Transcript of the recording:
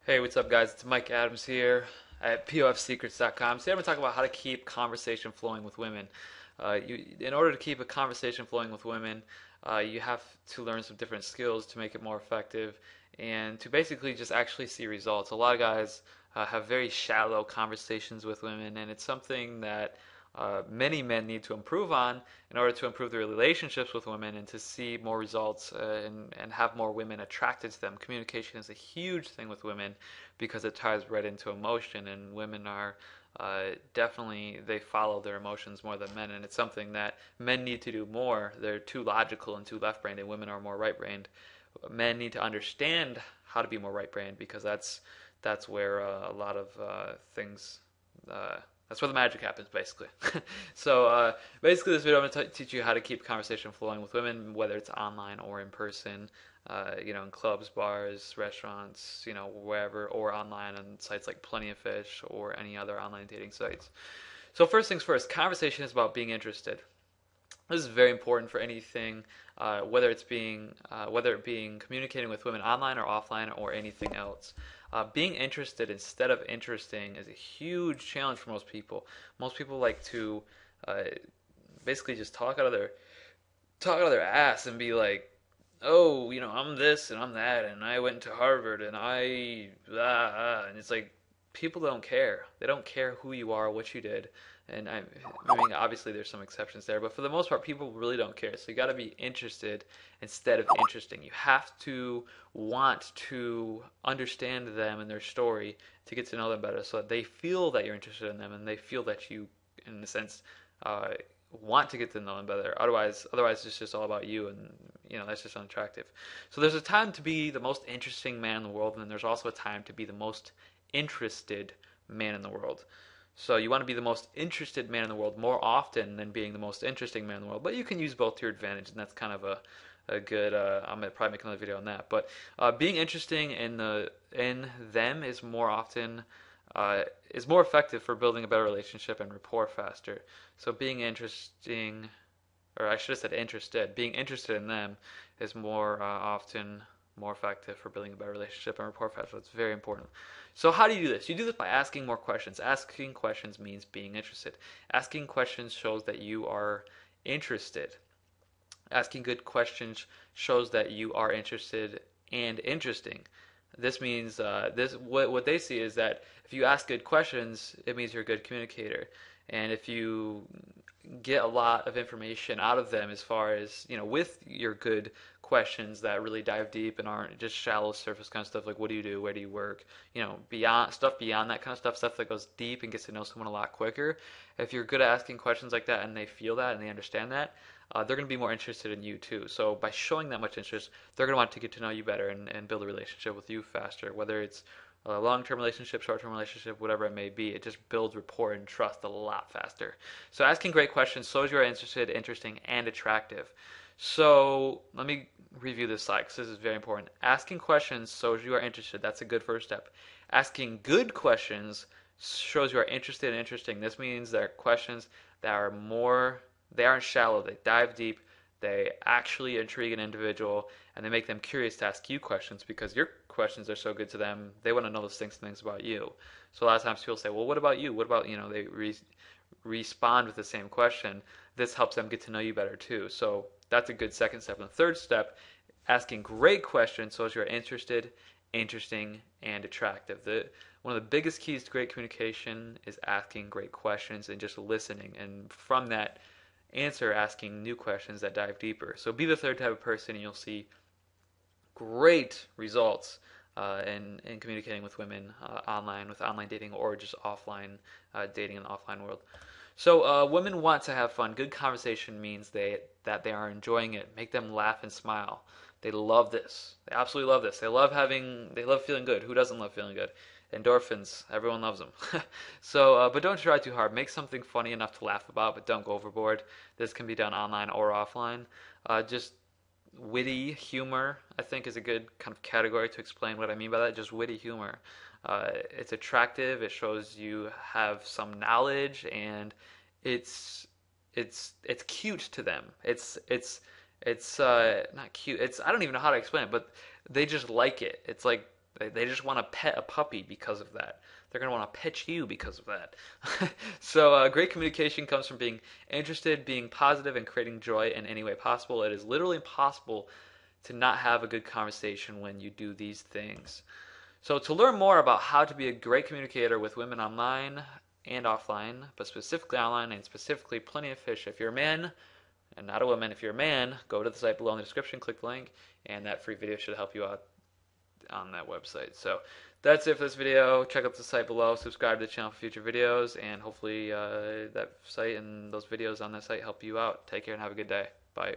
Hey, what's up, guys? It's Mike Adams here at pofsecrets.com. Today I'm going to talk about how to keep conversation flowing with women. In order to keep a conversation flowing with women, you have to learn some different skills to make it more effective and to basically just actually see results. A lot of guys have very shallow conversations with women, and it's something that many men need to improve on in order to improve their relationships with women and to see more results and have more women attracted to them. Communication is a huge thing with women because it ties right into emotion, and women are definitely, they follow their emotions more than men, and it's something that men need to do more. They're too logical and too left-brained, and women are more right-brained. Men need to understand how to be more right-brained because that's where a lot of things. That's where the magic happens, basically. So basically, this video I'm going to teach you how to keep conversation flowing with women, whether it's online or in person. In clubs, bars, restaurants, wherever, or online on sites like Plenty of Fish or any other online dating sites. So first things first, conversation is about being interested. This is very important for anything, whether it being communicating with women online or offline or anything else. Being interested instead of interesting is a huge challenge for most people. Most people like to uh, basically just talk out of their ass and be like, oh, I'm this and I'm that, and I went to Harvard and and it's like people don't care. They don't care who you are, what you did, and I mean, obviously there's some exceptions there, but for the most part, people really don't care. So you got to be interested instead of interesting. You have to want to understand them and their story to get to know them better, so that they feel that you're interested in them and they feel that you, in a sense, uh, want to get to know them better. Otherwise, it's just all about you, and that's just unattractive. So there's a time to be the most interesting man in the world, and then there's also a time to be the most interested man in the world. So you want to be the most interested man in the world more often than being the most interesting man in the world. But you can use both to your advantage, and that's kind of a good. I'm gonna probably make another video on that. But being interesting in them is more effective for building a better relationship and rapport faster. So being interesting, or I should have said interested, being interested in them is more often more effective for building a better relationship and rapport faster. It's very important. So how do you do this? You do this by asking more questions. Asking questions means being interested. Asking questions shows that you are interested. Asking good questions shows that you are interested and interesting. This means what they see is that if you ask good questions, it means you're a good communicator, and if you get a lot of information out of them, as far as with your good questions that really dive deep and aren't just shallow surface kind of stuff like what do you do, where do you work, beyond that kind of stuff that goes deep and gets to know someone a lot quicker. If you're good at asking questions like that and they feel that and they understand that, they're going to be more interested in you too. So by showing that much interest, they're going to want to get to know you better and build a relationship with you faster. Whether it's a long-term relationship, short-term relationship, whatever it may be, it just builds rapport and trust a lot faster. So asking great questions shows you're interested, interesting, and attractive. So let me review this slide because this is very important. Asking questions shows you are interested. That's a good first step. Asking good questions shows you are interested and interesting. This means they're questions that are more, they aren't shallow, they dive deep, they actually intrigue an individual, and they make them curious to ask you questions because your questions are so good to them. They want to know those things about you. So a lot of times people say, well, what about you? What about, they respond with the same question. This helps them get to know you better too. So that's a good second step. And the third step, asking great questions shows you're interested, interesting, and attractive. One of the biggest keys to great communication is asking great questions and just listening. And from that answer, asking new questions that dive deeper. So be the third type of person, and you'll see great results in communicating with women online, with online dating, or just offline dating in the offline world. So women want to have fun. Good conversation means that they are enjoying it. Make them laugh and smile. They love this. They absolutely love this. They love feeling good. Who doesn't love feeling good? Endorphins, everyone loves them. So, but don't try too hard. Make something funny enough to laugh about, but don't go overboard. This can be done online or offline. Just witty humor, I think, is a good kind of category to explain what I mean by that. Just witty humor. It's attractive. It shows you have some knowledge, and it's cute to them. It's not cute. I don't even know how to explain it, but they just like it. It's like They just want to pet a puppy because of that. They're going to want to pet you because of that. So great communication comes from being interested, being positive, and creating joy in any way possible. It is literally impossible to not have a good conversation when you do these things. So to learn more about how to be a great communicator with women online and offline, but specifically online and specifically Plenty of Fish, if you're a man and not a woman, if you're a man, go to the site below in the description, click the link, and that free video should help you out on that website. So that's it for this video. Check out the site below, subscribe to the channel for future videos, and hopefully that site and those videos on that site help you out. Take care and have a good day. Bye.